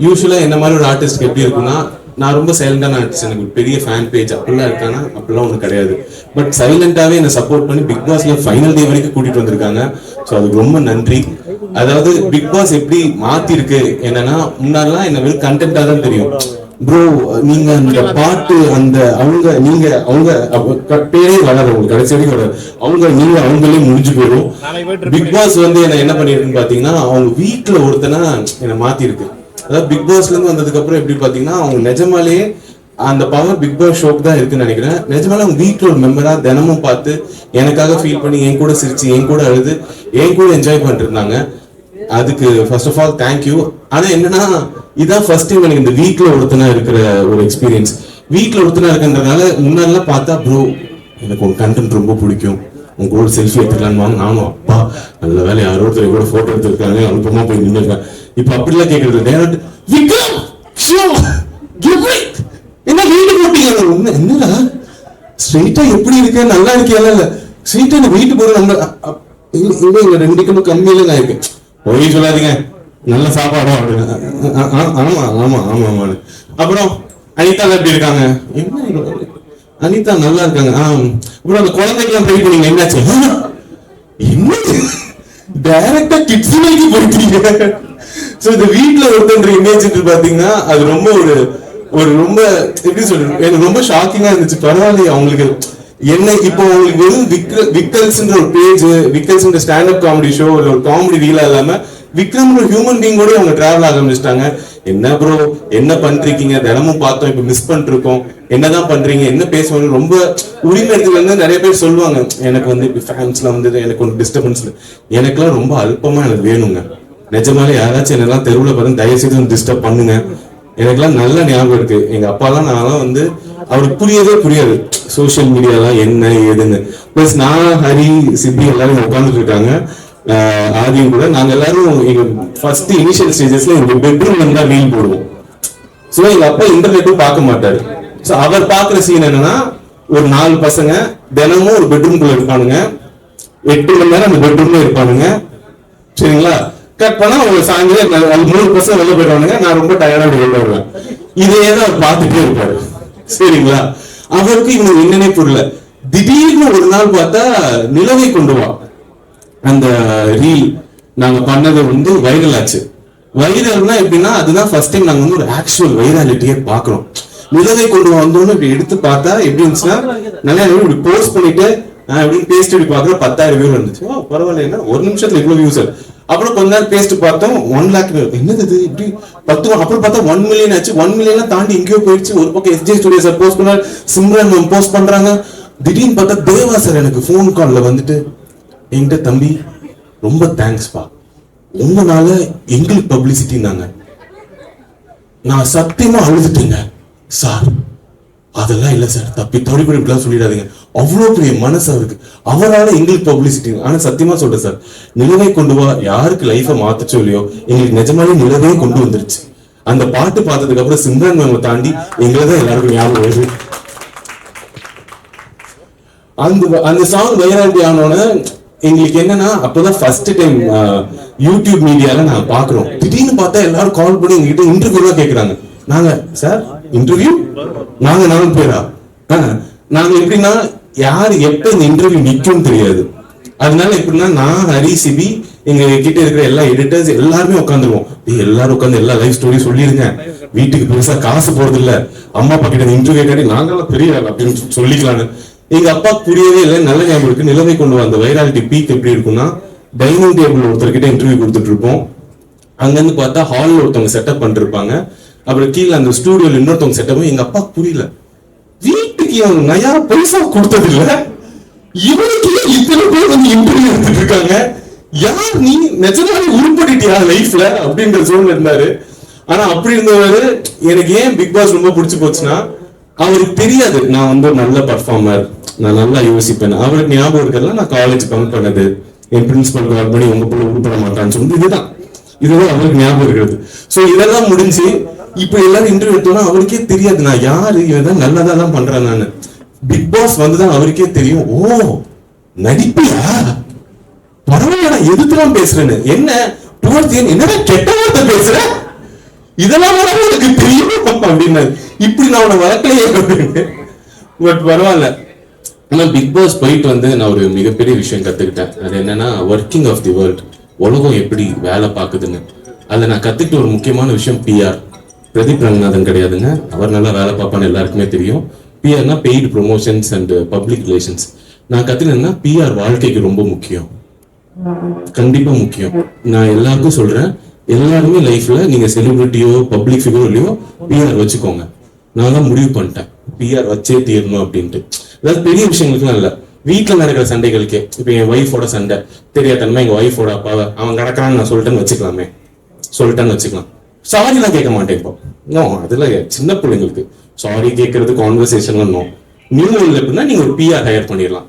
யூஸ்வலா என்ன மாதிரி ஒரு ஆர்டிஸ்ட் எப்படி இருக்குன்னா, நான் ரொம்ப சைலண்டான ஆர்டிஸ்ட், எனக்கு பெரிய ஃபேன் பேஜ் அப்படிலாம் இருக்கானா அப்படிலாம் ஒன்றும் கிடையாது. பட் சைலண்டாவே என்னை சப்போர்ட் பண்ணி பிக் பாஸ்ல ஃபைனல் டே வரைக்கும் கூட்டிட்டு வந்திருக்காங்க. ஸோ அதுக்கு ரொம்ப நன்றி. அதாவது பிக் பாஸ் எப்படி மாத்திருக்கு என்னன்னா, முன்னாடிலாம் என்ன வெறும் கண்டென்ட்டா தான் தெரியும். ப்ரோ நீங்க அந்த பாட்டு அந்த அவங்க பேரே வராது, உங்களுக்கு கடைசி வரைக்கும் வராது. அவங்களே முடிஞ்சு போயிடும். பிக் பாஸ் வந்து என்ன பண்ணிருக்குன்னு பாத்தீங்கன்னா, அவங்க வீட்டுல ஒருத்தனா என்ன மாத்திருக்கு. அதாவது பிக் பாஸ்ல இருந்து வந்ததுக்கு அப்புறம் எப்படி பாத்தீங்கன்னா, அவங்க நிஜமாலேயே அந்த பவர் பிக் பாஸ் ஷோக்கு தான் இருக்குன்னு நினைக்கிறேன். நிஜமாலே அவங்க வீட்டுல ஒரு மெம்பரா தினமும் பார்த்து எனக்காக ஃபீல் பண்ணி என் கூட சிரிச்சு என் கூட அழுது என் கூட என்ஜாய் பண்ணிட்டு இருந்தாங்க. அதுக்கு ஃபர்ஸ்ட் ஆஃப் ஆல் தேங்க்யூ. ஆனா என்னன்னா, இதான் ஃபர்ஸ்ட் டைம் எனக்கு இந்த வீக்ல ஒருத்தனா இருக்கிற ஒரு எக்ஸ்பீரியன்ஸ். வீக்ல ஒருத்தனா இருக்குன்றதுனால முன்னாடிலாம் பார்த்தா ப்ரோ எனக்கு உங்க கண்டென்ட் ரொம்ப பிடிக்கும், உங்க கூட செல்ஃபி எடுத்துக்கலான்னு வாங்க. நானும் அப்பா நல்ல வேலை யாரோ ஒருத்தர் கூட போட்டோ எடுத்துருக்காங்க, அனுப்பமா போய் நின்றுருக்கேன். இப்ப அப்படிலாம் கேட்கறது டேரக்ட் விக்ரம் என்ன வீட்டு போட்டீங்க, என்னடா ஸ்ட்ரெயிட்டா எப்படி இருக்க, நல்லா இருக்கியா? இல்ல ஸ்ட்ரெயிட்டா என்ன வீட்டு போற நம்ம இங்க 2 கிலோ கம்மியில நான் இருக்கேன். போய் சொல்லாதீங்க, நல்ல சாப்பாடு. ஆமா ஆமா ஆமா ஆமா. அப்புறம் அனிதா எப்படி இருக்காங்க? என்ன அனிதா நல்லா இருக்காங்க. அப்புறம் அந்த குழந்தைக்கெல்லாம் ட்ரை பண்ணீங்க, என்னாச்சு? என்ன டைரக்டா கிட்ஸ் போயிட்டீங்க. சோ இந்த வீட்டுல ஒருத்தன்ற இமேஜ் பாத்தீங்கன்னா, அது ரொம்ப ஒரு ரொம்ப எப்படி சொல்றது, எனக்கு ரொம்ப ஷாக்கிங்கா இருந்துச்சு. பரவாயில்லையே அவங்களுக்கு என்ன இப்போ உங்களுக்கு வெறும் விக்கல்ஸ்ன்ற ஒரு பேஜ், விக்கல்ஸ்ன்ற ஸ்டாண்டப் காமெடி ஷோ, ஒரு காமெடி ரீலா இல்லாம விக்ரம் ஒரு ஹியூமன் பீங் கூட அவங்க டிராவல் ஆக ஆரம்பிச்சிட்டாங்க. என்ன ப்ரோ என்ன பண்றீங்க, தினமும் பார்த்தோம், இப்ப மிஸ் பண்ணிட்டு இருக்கோம், என்னதான் பண்றீங்க, என்ன பேசுவாங்க, ரொம்ப உரிமை எடுத்துட்டு வந்து நிறைய பேர் சொல்லுவாங்க. எனக்கு வந்து இப்ப ஃபேன்ஸ்ல வந்து எனக்கு ஒரு டிஸ்டர்பன்ஸ், எனக்குலாம் ரொம்ப அல்பமா எனக்கு வேணுங்க. நிஜமாலே யாராச்சும் என்னெல்லாம் தெருவில் பார்த்து தயவு செய்து டிஸ்டர்ப் பண்ணுங்க. எனக்குலாம் நல்ல ஞாபகம் இருக்கு. எங்க அப்பாலாம் நான்லாம் வந்து அவருக்கு புரியாது சோசியல் மீடியாலாம் என்ன ஏதுன்னு. பிளஸ் நான் ஹரி சிப்பி எல்லாரும் உட்காந்துட்டு இருக்காங்க, ஆதியும் கூட. நாங்க எல்லாரும் எங்க ஃபர்ஸ்ட் இனிஷியல் ஸ்டேஜஸ்ல எங்க பெட்ரூம்ல இருந்தா ரீல் போடுவோம். சோ எங்க அப்பா இன்டர்நெட்டும் பார்க்க மாட்டாரு. சோ அவர் பாக்குற சீன் என்னன்னா, ஒரு 4 பசங்க தினமும் ஒரு பெட்ரூம்குள்ள இருப்பானுங்க, 8 மணி நேரம் அந்த பெட்ரூம்ல இருப்பானுங்க. சரிங்களா? கட் பண்ணா அவங்க சாயந்தரம் 3 பசங்க வெளில போயிடுவானுங்க, நான் ரொம்ப டயர்டா வெளில வருவேன். இதையேதான் அவர் பார்த்துட்டே இருப்பாரு. சரிங்களா? அவருக்கு இவங்க என்னன்னே புரியல. திடீர்னு ஒரு நாள் பார்த்தா நிலவை கொண்டு வா அந்த ரீல் நாங்க பண்ணது வந்து வைரல் ஆச்சு. வைரல்னா எப்படின்னா, அதுதான் ஃபர்ஸ்ட் டைம் நாங்க வந்து ஒரு ஆக்சுவல் வைராலிட்டியை பாக்குறோம். நிலவை கொண்டு வந்தோம்னு இப்படி எடுத்து பார்த்தா எப்படி இருந்துச்சுன்னா, நல்லா இப்படி போஸ்ட் பண்ணிட்டு இப்படி பேஸ்ட் இப்படி பாக்குற 10,000 வியூ வந்துச்சு. பரவாயில்ல, ஒரு நிமிஷத்துல இவ்வளவு வியூஸ். அப்புறம் கொஞ்ச நேரம் பேஸ்ட் பார்த்தோம் 1 lakh. என்னது இது இப்படி 10. அப்புறம் பார்த்தா 1 million ஆச்சு. 1 million தாண்டி எங்கேயோ போயிடுச்சு. ஒரு பக்கம் SJ ஸ்டுடியோ சார் போஸ்ட் பண்ணாரு, சிம்ரன் மேம் போஸ்ட் பண்றாங்க. திடீர்னு பார்த்தா தேவா சார் எனக்கு ஃபோன் கால்ல வந்துட்டு, என்கிட்ட தம்பி ரொம்ப தேங்க்ஸ்பா, உங்களால எங்களுக்கு பப்ளிசிட்டினாங்க. நான் சத்தியமா அழுதுட்டேங்க சார். அதெல்லாம் இல்ல சார், தப்பி தோடிப்படி இப்படிலாம் சொல்லிடாதீங்க, அவ்வளவு பெரிய மனசு அவருக்கு, அவரால எங்களுக்கு பப்ளிசிட்டி. ஆனா சத்தியமா சொல்றேன் சார், நிலவை கொண்டு வா யாருக்கு லைஃபை மாத்துச்சோ இல்லையோ, எங்களுக்கு நிஜமாலே நிலவே கொண்டு வந்துருச்சு. அந்த பாட்டு பார்த்ததுக்கு அப்புறம் சிம்ரன் மேம் தாண்டி எங்களதான் எல்லாருக்கும் ஞாபகம் வருது. அந்த சாங் வைராலிட்டி ஆனோன்னு எங்களுக்கு என்னன்னா, அப்பதான் ஃபர்ஸ்ட் டைம் யூடியூப் மீடியால நாங்க பாக்குறோம். திடீர்னு பார்த்தா எல்லாரும் கால் பண்ணி எங்ககிட்ட இன்டர்வியூ கேக்குறாங்க. நாங்க சார் இன்டர்வியூ, நாங்க 4 பேரா? நாங்க எப்படின்னா, யாரு எப்ப இந்த இன்டர்வியூ நிக்கும் தெரியாது. அதனால எப்படின்னா, நான் ஹரி சிபி எங்க கிட்ட இருக்கிற எல்லா எடிட்டர்ஸ் எல்லாருமே உட்காந்துருவோம். எல்லாரும் உட்காந்து எல்லா லைஃப் ஸ்டோரி சொல்லிருங்க, வீட்டுக்கு பெருசா காசு போறது இல்ல, அம்மா அப்பா கிட்ட இன்டர்வியூ கேட்டாடி நாங்களாம் பெரிய அப்படின்னு சொல்லிக்கலான்னு. எங்க அப்பா புரியவே இல்லை. நல்ல ஞாபகம் இருக்கு, நிலவை கொண்டு வந்த வைராலிட்டி பீக் எப்படி இருக்கும்னா, டைனிங் டேபிள் ஒருத்தர்கிட்ட இன்டர்வியூ கொடுத்துட்டு இருப்போம். அங்கிருந்து பார்த்தா ஹால்ல ஒருத்தவங்க செட்டப் பண்ணிட்டு இருப்பாங்க. அப்புறம் கீழே அந்த ஸ்டூடியோல இன்னொருத்தவங்க செட்டப். எங்க அப்பா புரியல, வீட்டுக்கு அவன் நயா பைசா கொடுத்தது இல்ல, இவனுக்கு இத்தனை பேர் வந்து இன்டர்வியூ எடுத்துட்டு இருக்காங்க, யார் நீ நிஜமாவே உருப்படிட்டியா லைஃப்ல அப்படின்ற சூழ்நிலை இருந்தாரு. ஆனா அப்படி இருந்தவரு எனக்கு ஏன் பிக் பாஸ் ரொம்ப பிடிச்சு போச்சுன்னா, அவருக்கு தெரியாது நான் வந்து ஒரு நல்ல பர்ஃபார்மர், நான் நல்லா யோசிப்பேன். அவருக்கு ஞாபகம் இருக்கிறதுல நான் காலேஜ் கவுண்ட் பண்ணது, என் பிரின்சிபல் கால் பண்ணி உங்க பிள்ளை உருப்பட மாட்டான்னு சொல்லி இதுதான் அவருக்கு ஞாபகம் இருக்கிறது. சோ இதெல்லாம் முடிஞ்சு இப்ப எல்லாரும் இன்டர்வியூ எடுத்தோம்னா அவருக்கே தெரியாது நான் யாரு, இவன் நல்லதான் பண்றேன். நான் பிக் பாஸ் வந்துதான் அவருக்கே தெரியும், ஓ நடிப்பியா, பரவாயில்ல எதுக்குலாம் பேசுறேன்னு. என்ன என்னடா கெட்ட வார்த்தை பேசுற, இதெல்லாம் எனக்கு தெரியும் அப்படின்னு. இப்படி நான் உன்னை வளர்க்கலையே அப்படின்னு. பட் பரவாயில்ல. ஆனா பிக் பாஸ் போயிட்டு வந்து நான் ஒரு மிகப்பெரிய விஷயம் கத்துக்கிட்டேன். அது என்னன்னா ஒர்க்கிங் ஆஃப் தி வேர்ல்ட், உலகம் எப்படி வேலை பார்க்குதுன்னு. அதில் நான் கத்துக்கிட்ட ஒரு முக்கியமான விஷயம் பிஆர். பிரதீப் ரங்கநாதன் கிடையாதுங்க, அவர் நல்லா வேலை பார்ப்பான்னு எல்லாருக்குமே தெரியும். பிஆர்னா paid promotions and public relations. நான் கத்துக்கிட்டேன்னா பிஆர் வாழ்க்கைக்கு ரொம்ப முக்கியம், கண்டிப்பா முக்கியம். நான் எல்லாருக்கும் சொல்றேன், எல்லாருமே லைஃப்ல நீங்க செலிபிரிட்டியோ பப்ளிக் ஃபிகரோ இல்லையோ பிஆர் வச்சுக்கோங்க. நான் தான் முடிவு பண்ணிட்டேன் பிஆர் வச்சே தீரணும் அப்படின்ட்டு. அதாவது பெரிய விஷயங்களுக்குலாம் இல்ல, வீட்டுல நடக்கிற சண்டைகளுக்கே. இப்ப என் ஒய்ஃபோட சண்டை தெரியாதன்மை, எங்க ஒய்ஃபோட அப்பாவை அவன் கிடக்கிறான்னு நான் சொல்லிட்டேன்னு வச்சுக்கலாம். சாரி தான் கேட்க மாட்டேன் இப்போ. அதுல சின்ன பிள்ளைங்களுக்கு சாரி கேட்கறது கான்வர்சேஷன்ல நியூ எப்படின்னா நீங்க ஒரு பிஆர் ஹையர் பண்ணிடலாம்.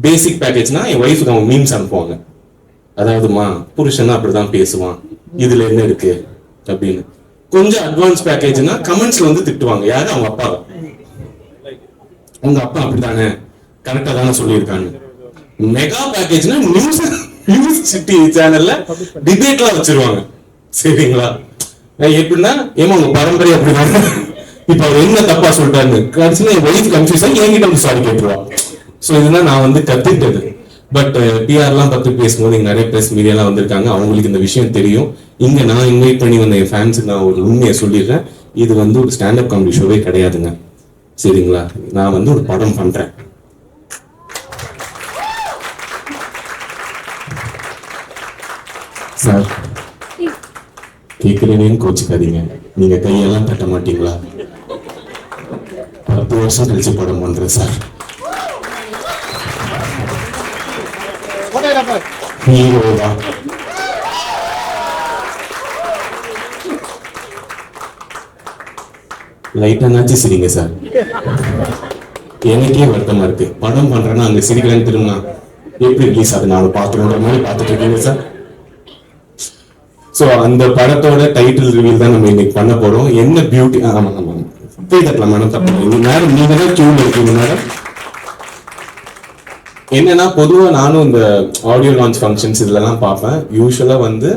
பேசிக் பேக்கேஜ்னா என் ஒய்ஃபுக்கு அவங்க மீம்ஸ் அனுப்புவாங்க. அதாவதுமா புருஷன்னா அப்படிதான் பேசுவான், இதுல என்ன இருக்கு அப்படின்னு. கொஞ்சம் அட்வான்ஸ் பேக்கேஜ்னா கமெண்ட்ஸ்ல வந்து திட்டுவாங்க. யாரு? அவங்க அப்பாவை. உங்க அப்பா அப்படித்தானே, கரெக்டா தானே சொல்லியிருக்காங்க. மெகா பேக்கேஜ்னா நியூஸ் சிட்டி சேனல்ல டிபேட்லாம் வச்சிருவாங்க. சரிங்களா? எப்படின்னா ஏமா உங்க பரம்பரை அப்படிதானே, இப்ப அவர் என்ன தப்பா சொல்றாரு கடைசியில என் ஒய்ஃப் கன்ஃபியூஸ் ஆகி என்கிட்ட வந்து சாரி கேட்டுருவா. சோ இதுதான் நான் வந்து கத்துக்கிட்டது. பட் பிஆர்லாம் பத்தி பேசும்போது இங்க நிறைய பிரஸ் மீடியாலாம் வந்திருக்காங்க, அவங்களுக்கு இந்த விஷயம் தெரியும். இங்க நான் இன்வைட் பண்ணி வந்த என் ஃபேன்ஸுக்கு நான் ஒரு உண்மையை சொல்லிடுறேன், இது வந்து ஒரு ஸ்டாண்டப் காமெடி ஷோவே கிடையாதுங்க. சரிங்களா? நான் வந்து ஒரு படம் பண்றேன். சார் கேட்கிறேன்னு கோச்சுக்காதீங்க, நீங்க கையெல்லாம் தட்ட மாட்டீங்களா? 10 வருஷம் கழிச்சு படம் பண்றேன் சார். ஹீரோவா? லைட்டானாச்சு சிரிங்க சார். எனக்கே வருத்தமா இருக்கு, படம் பண்றேன்னா அங்க சிரிக்கலன்னு திரும்பினா எப்படி ரிலீஸ் ஆகுது நான் பாத்துக்கிற மாதிரி பார்த்துட்டு இருக்கீங்க சார். சோ அந்த படத்தோட டைட்டில் ரிவீல் தான் நம்ம இன்னைக்கு பண்ண போறோம். என்ன பியூட்டி. ஆமா ஆமா போய் தட்டலாம் மேடம், தப்பு மேடம், நீங்க தான் கியூல இருக்கீங்க மேடம். என்னன்னா பொதுவா நானும் இந்த ஆடியோ லான்ச் ஃபங்க்ஷன்ஸ் இதெல்லாம் பார்ப்பேன். யூஸ்வலா வந்து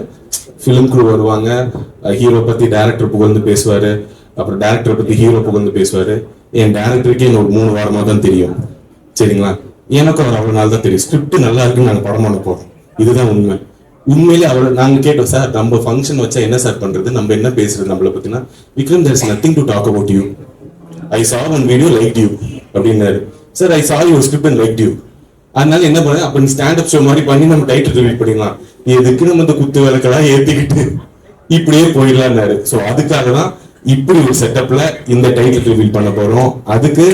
ஃபிலிம் குரூ வருவாங்க, ஹீரோ பத்தி டைரக்டர் புகழ்ந்து பேசுவாரு, அப்புறம் டைரக்டரை பத்தி ஹீரோ புகழ்ந்து பேசுவாரு. என் டைரக்டருக்கே ஒரு 3 வாரமா தான் தெரியும். சரிங்களா? எனக்கும் அவர் அவ்வளவு நாள் தான் தெரியும். ஸ்கிரிப்ட் நல்லா இருக்குன்னு நாங்க படம் பண்ண போறோம், இதுதான் உண்மை. உண்மையிலே அவளை நாங்க கேட்டோம், சார் நம்ம ஃபங்க்ஷன் வச்சா என்ன சார் பண்றது, நம்ம என்ன பேசுறது நம்மளை பத்தினா. Vikram, there is nothing to talk about you, I saw one video like you அப்படின்னாரு. Sir I saw your script and like you. அதனால என்ன பண்ண, அப்ப நீ ஸ்டாண்டப் ஷோ மாதிரி பண்ணி நம்ம டைட்டில் ரிவீல் பண்ணிடலாம், எதுக்கு நம்ம இந்த குத்து விளக்கெல்லாம் ஏத்திக்கிட்டு இப்படியே போயிடலாம்னாரு. சோ அதுக்காக தான் இப்படி ஒரு செட்டப்ல இந்த டைட்டில் ரிவீல் பண்ண போறோம். அதுக்கு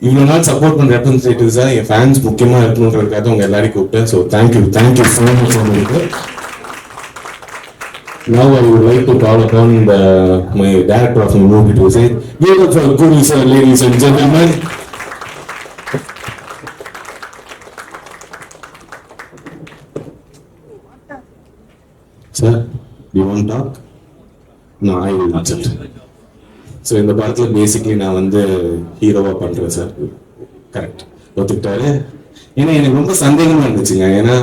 இவ்வளவு நாள் சப்போர்ட் பண்ற ரெப்ரசன்டேட்டிவ்ஸா என் ஃபேன்ஸ் முக்கியமா இருக்கணும்ன்றதுக்காக உங்க எல்லாரையும் கூப்பிட்டேன். ஸோ தேங்க்யூ ஸோ மச் உங்களுக்கு. Now I would like to call upon my director of the movie to say, beautiful good sir, ladies and gentlemen. Sir, do you want to talk? No, I will not. So இந்த படத்தில் basically நான் வந்து ஹீரோவா பண்றேன் sir. Correct, ஒத்துக்கிட்டாரு. ஏன்னா எனக்கு ரொம்ப சந்தேகமா இருந்துச்சுங்க. ஏன்னா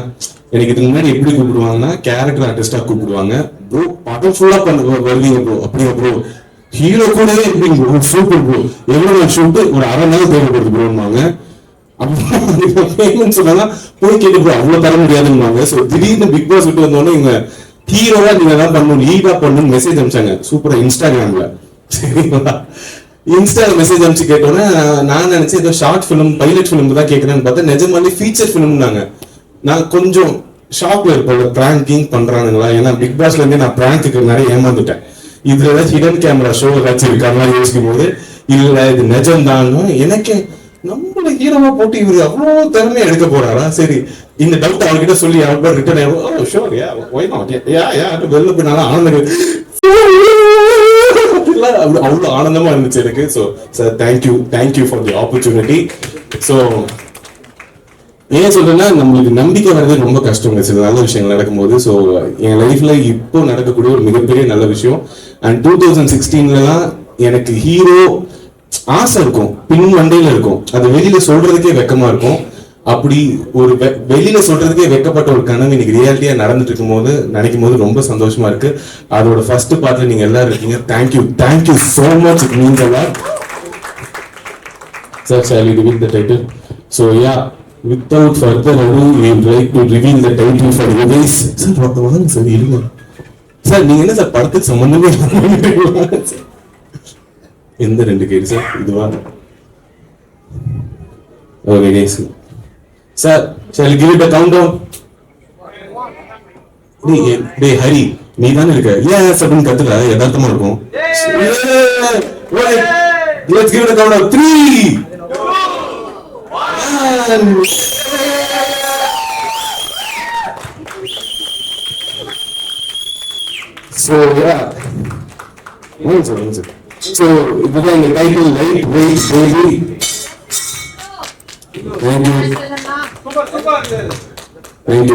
எனக்கு இதுக்கு முன்னாடி எப்படி கூப்பிடுவாங்கன்னா கேரக்டர் ஆர்டிஸ்டா கூப்பிடுவாங்க. ப்ரோ படம் ஃபுல்லா வருவீங்க ப்ரோ, அப்படியா ப்ரோ, ஹீரோ கூடவே எப்படி ப்ரோ, சூப்பர் ப்ரோ, எவ்வளோ ஷூட்டு ஒரு 1/2 நாள் தேவைப்படுது ப்ரோன்னுவாங்க. அப்போ பேமெண்ட் சொன்னா போய் கேட்டு ப்ரோ அவ்வளோ தர முடியாதுன்னுவாங்க. ஸோ திடீர்னு பிக் பாஸ் விட்டு வந்தோடனே இவங்க ஹீரோவா நீங்க தான் பண்ணணும், லீடா பண்ணணும்னு மெசேஜ் அனுப்பிச்சாங்க. சூப்பரா இன்ஸ்டாகிராம்ல. சரிங்களா? இன்ஸ்டால மெசேஜ் அனுப்பிச்சு கேட்டோன்னே நான் நினைச்சேன் ஏதோ ஷார்ட் ஃபிலிம் பைலட் ஃபிலிம் தான் கேட்கறேன்னு பார்த்தா நிஜமாலே ஃபீச்சர் ஃபிலிம்னாங்க. நான் கொஞ்சம் ஷாக்ல இருப்பேன், பிராங்கிங் பண்றானுங்களா? ஏன்னா பிக் பாஸ்ல இருந்தே நான் பிராங்க்கு நிறைய ஏமாந்துட்டேன். இதுல ஏதாச்சும் ஹிடன் கேமரா ஷோ ஏதாச்சும் இருக்காங்களா யோசிக்கும் போது இல்ல இது நிஜம் தான். எனக்கு நம்மள ஹீரோவா போட்டு இவரு அவ்வளவு திறமையா எடுக்க போறாரா? சரி, இந்த டவுட் அவர்கிட்ட சொல்லி அவர் ரிட்டர்ன் ஆகும். ஷோர், யா ஒய் நாட், யா வெளில போனாலும் ஆனந்தம் அவ்வளவு ஆனந்தமா இருந்துச்சு எனக்கு. So sir thank you for the opportunity. So ஏன் சொல்றேன்னா நம்மளுக்கு நம்பிக்கை வர்றது ரொம்ப கஷ்டம் சில நல்ல விஷயங்கள் நடக்கும்போது. ஸோ என் லைஃப்ல இப்போ நடக்கக்கூடிய ஒரு மிகப்பெரிய நல்ல விஷயம். அண்ட் 2016 எனக்கு ஹீரோ ஆசை இருக்கும், பின் மண்டையில இருக்கும், அது வெளியில சொல்றதுக்கே வெக்கமா இருக்கும். அப்படி ஒரு வெளியில சொல்றதுக்கே வெக்கப்பட்ட ஒரு கனவு இன்னைக்கு ரியாலிட்டியா நடந்துட்டு இருக்கும் போது நினைக்கும் போது ரொம்ப சந்தோஷமா இருக்கு. அதோட ஃபர்ஸ்ட் பார்ட்ல நீங்க எல்லாரும் இருக்கீங்க. Thank you so much. It means a lot. Sir, shall we reveal the title? So yeah, without further ado, we would like to reveal the title for you guys. Sir, வாங்க சார் இருங்க. Sir நீங்க என்ன sir படத்துக்கு சம்பந்தமே எந்த ரெண்டு கேடு sir இதுவா? Okay guys. Sir shall we give it a countdown? டேய் ஹரி நீ தானே இருக்க. ஏன் அப்படின்னு கத்துற யதார்த்தமா இருக்கும். Let's give it a countdown. 3, 2, 1. So yeah. One second. So இதுதான் இந்த title light weight baby.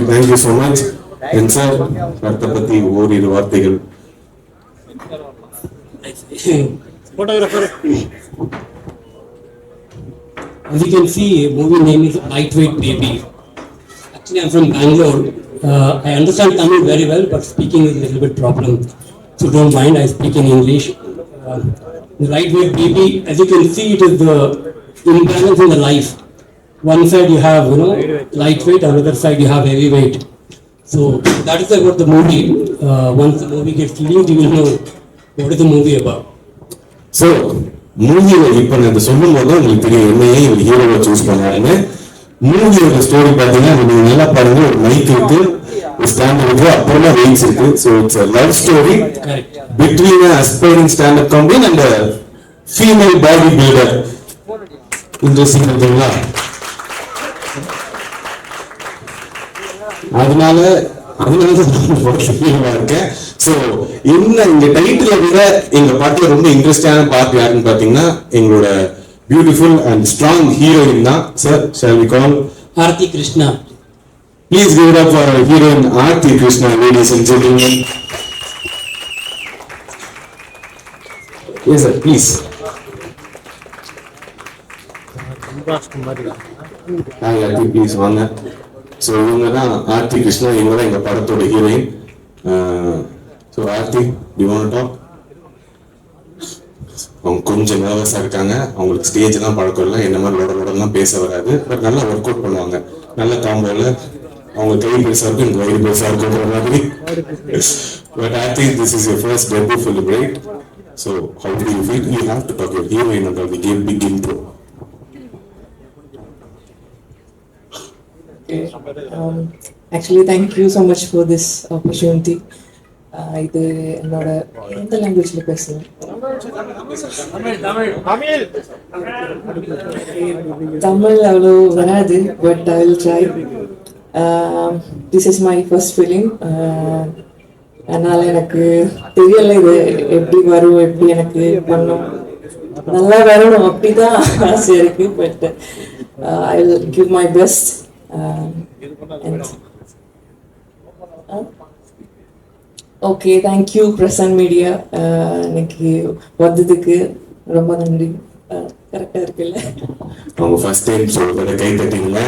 Thank you so much. And sir, படத்தை பத்தி ஓரிரு வார்த்தைகள். Photographer. As you can see, movie name is Lightweight Baby. Actually, I'm from Bangalore. I understand Tamil very well, but speaking is a little bit problem. So don't mind, I speak in English. The Lightweight Baby, as you can see, it is the imbalance in the life. One side you have, lightweight, another side you have heavyweight. So that is about the movie. Once the movie gets released, you will know what is the movie about. So மூவியோட இப்போ நான் சொல்லும் போது உங்களுக்கு தெரியும் என்னையே ஒரு ஹீரோவை சூஸ் பண்ணாருன்னு. மூவியோட ஸ்டோரி பார்த்தீங்கன்னா நீங்க நல்லா பாருங்க. ஒரு மைக் இருக்கு, ஒரு ஸ்டாண்ட் இருக்கு, அப்புறமா வெயிட்ஸ் இருக்கு. So it's love story between aspiring stand up comedian and female body builder. Interesting இருக்குங்களா? அதனால இருக்கேன். ஸோ என்ன இந்த டைட்டில விட எங்க பாட்டுல ரொம்ப இன்ட்ரெஸ்டான பார்ட் யாருன்னு பாத்தீங்கன்னா எங்களோட பியூட்டிஃபுல் அண்ட் ஸ்ட்ராங் ஹீரோயின் தான். Sir shall we call Aarti Krishna. Please give it up for our heroine Aarti Krishna, ladies and gentlemen. Yes sir, please. Aarti, please வாங்க. ஸோ இவங்க தான் ஆர்த்தி கிருஷ்ணா. இவங்க தான் எங்க படத்தோட ஹீரோயின். So Aarti, do you want to talk? அவங்க கொஞ்சம் நர்வஸா இருக்காங்க. அவங்களுக்கு ஸ்டேஜ் எல்லாம் பழக்கம் இல்லை. என்ன மாதிரி லோடெல்லாம் பேச வராது. பட் நல்லா ஒர்க் அவுட் பண்ணுவாங்க. நல்ல காம்போல அவங்க கை பெருசா இருக்கும், எனக்கு வயிறு பெருசா இருக்குன்ற மாதிரி. But I think this is your first debut film, right? So how do you feel? You have to talk your heroine and we give big intro. Actually, thank you so much for this opportunity. இது என்னோட எந்த லாங்குவேஜ்ல பேசுறேன்? தமிழ் அவ்வளோ வராது, but I will try. This is my first film. அதனால எனக்கு தெரியல இது எப்படி வரும், எப்படி எனக்கு பண்ணும், நல்லா வரணும் அப்படிதான் ஆசை இருக்கு. But I will give my best. Okay, thank you present media. இன்னைக்கு வந்ததுக்கு ரொம்ப நன்றி. கரெக்டா இருக்குல்ல? அவங்க ஃபர்ஸ்ட் டைம் சொல்றத கை தட்டிங்க.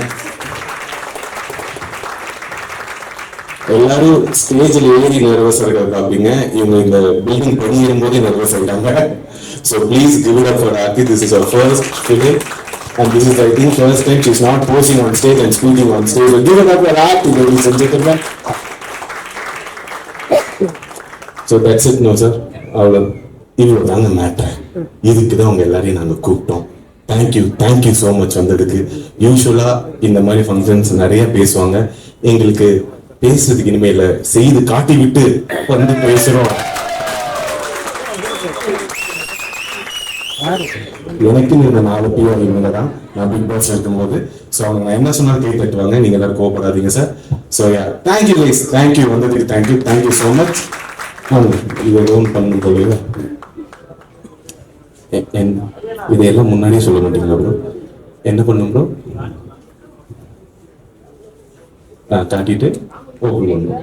எல்லாரும் ஸ்டேஜில் ஏறி நர்வஸ் இருக்கிறத பார்ப்பீங்க. இவங்க இந்த பில்டிங் படி ஏறும்போதே நர்வஸ் ஆகிட்டாங்க. So please give it up for Aarti. This is our first film. And this is, I think, first time she's not posing on stage and speaking on stage. So give it up for Aarti, ladies and gentlemen. So that's it, no sir. இவ்வளோ தாங்க matter. இதுக்கு தான் அவங்க எல்லாரையும் நாங்கள் கூப்பிட்டோம். Thank you so much வந்ததுக்கு. யூஸ்வலாக இந்த மாதிரி ஃபங்க்ஷன்ஸ் நிறைய பேசுவாங்க. எங்களுக்கு பேசுறதுக்கு இனிமேல் செய்து காட்டி விட்டு வந்து பேசுகிறோம். எனக்கு இந்த 4 பிஆர் இவங்க தான். நான் பிக் பாஸ் இருக்கும்போது ஸோ அவங்க நான் என்ன சொன்னாலும் கை தட்டுவாங்க. நீங்க எல்லாரும் கோவப்படாதீங்க sir. So yeah, thank you guys. Thank you வந்ததுக்கு தேங்க்யூ ஸோ மச். இதை லோன் பண்ணும் போது இதையெல்லாம் முன்னாடியே சொல்ல மாட்டீங்களா ப்ரோ? என்ன பண்ணும் ப்ரோ? காட்டிட்டு ஓப்பன் பண்ணும்.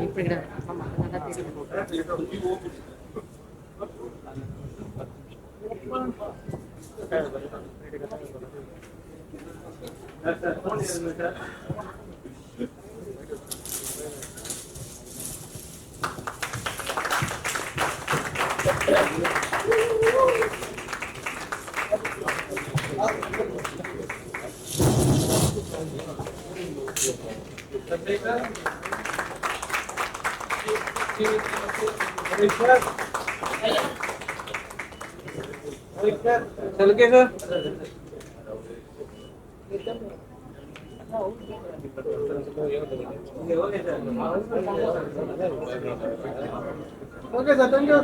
चल के sir okay sir thank you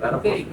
Okay.